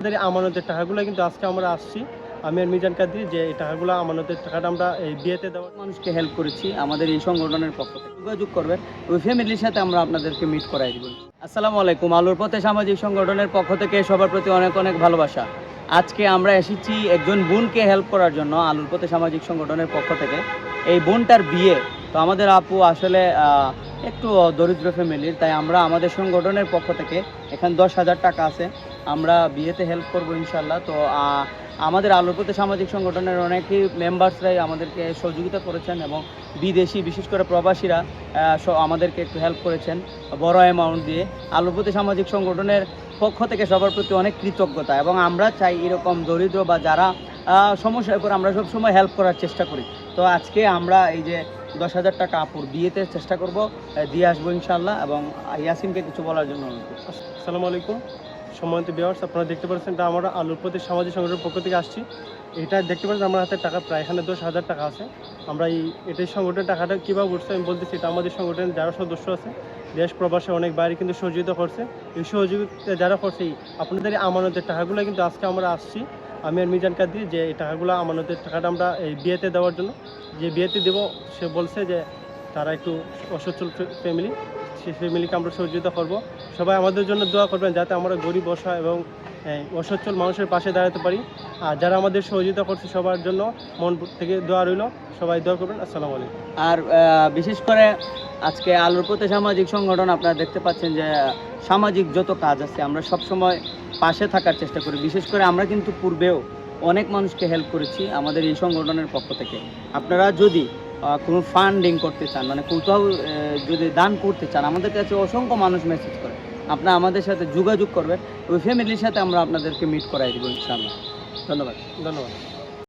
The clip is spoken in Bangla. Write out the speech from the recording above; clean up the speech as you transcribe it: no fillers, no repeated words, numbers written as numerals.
আমাদের আমানতের টাকাগুলো কিন্তু আজকে আমরা আসছি আমি আর মিজান কাদ্রি যে এই টাকাগুলো আমানতের টাকাটা আমরা এই বিয়েতে দেওয়ার মানুষকে হেল্প করেছি আমাদের এই সংগঠনের পক্ষ থেকে যোগাযোগ করবেন ওই ফ্যামিলির সাথে আমরা আপনাদেরকে মিট করাই দিব। আসসালামু আলাইকুম, আলোর পথে সামাজিক সংগঠনের পক্ষ থেকে সবার প্রতি অনেক অনেক ভালোবাসা। আজকে আমরা এসেছি একজন বোনকে হেল্প করার জন্য আলোর পথে সামাজিক সংগঠনের পক্ষ থেকে। এই বোনটার বিয়ে, তো আমাদের আপু আসলে একটু দরিদ্র ফ্যামিলির, তাই আমরা আমাদের সংগঠনের পক্ষ থেকে এখানে 10,000 টাকা আছে, আমরা বিয়েতে হেল্প করবো ইনশাল্লাহ। তো আমাদের আলোর পথে সামাজিক সংগঠনের অনেকেই মেম্বার্সরাই আমাদেরকে সহযোগিতা করেছেন এবং বিদেশি বিশেষ করে প্রবাসীরা আমাদেরকে একটু হেল্প করেছেন বড় অ্যামাউন্ট দিয়ে। আলোর পথে সামাজিক সংগঠনের পক্ষ থেকে সবার প্রতি অনেক কৃতজ্ঞতা, এবং আমরা চাই এরকম দরিদ্র বা যারা সমস্যার পর আমরা সবসময় হেল্প করার চেষ্টা করি। তো আজকে আমরা এই যে 10,000 টাকা আপুর বিয়েতে চেষ্টা করব দিয়ে আসবো ইনশাল্লাহ, এবং ইয়াসিনকে কিছু বলার জন্য অনুরোধ করছি। আসসালামু আলাইকুম সম্মানিত ভিউয়ার্স, আপনারা দেখতে পাচ্ছেন এটা আমরা আলোর পথে সামাজিক সংগঠনের পক্ষ থেকে আসছি। এটা দেখতে পাচ্ছেন আমার হাতে টাকা প্রায় এখানে 10,000 টাকা আছে। আমরা এটাই সংগঠনের টাকাটা কীভাবে উঠছে আমি বলতেছি, এটা আমাদের সংগঠনের যারা সদস্য আছে দেশ প্রবাসে অনেক বাইরে কিন্তু সহযোগিতা করছে। এই সহযোগিতা যারা করছে আপনাদের আমানতের টাকাগুলো কিন্তু আজকে আমরা আসছি আমি আর মিজান কাদ্রি যে এই টাকাগুলো আমানতের টাকাটা আমরা এই বিয়েতে দেওয়ার জন্য, যে বিয়েতে দেবো সে বলছে যে তারা একটু অসচ্ছল ফ্যামিলি, সেই ফ্যামিলিকে আমরা সহযোগিতা করব। সবাই আমাদের জন্য দোয়া করবেন যাতে আমরা গরিব বসা এবং অসচ্ছল মানুষের পাশে দাঁড়াতে পারি। আর যারা আমাদের সহযোগিতা করছে সবার জন্য মন থেকে দোয়া রইল, সবাই দোয়া করবেন। আসসালামু আলাইকুম। আর বিশেষ করে আজকে আলোর পথে সামাজিক সংগঠন, আপনারা দেখতে পাচ্ছেন যে সামাজিক যত কাজ আছে আমরা সব সময় পাশে থাকার চেষ্টা করি। বিশেষ করে আমরা কিন্তু পূর্বেও অনেক মানুষকে হেল্প করেছি আমাদের এই সংগঠনের পক্ষ থেকে। আপনারা যদি কোনো ফান্ডিং করতে চান, মানে কোথাও যদি দান করতে চান, আমাদের কাছে অসংখ্য মানুষ মেসেজ করে, আপনারা আমাদের সাথে যোগাযোগ করবেন, ওই ফ্যামিলির সাথে আমরা আপনাদেরকে মিট করাই দেবো ইনশাআল্লাহ। ধন্যবাদ।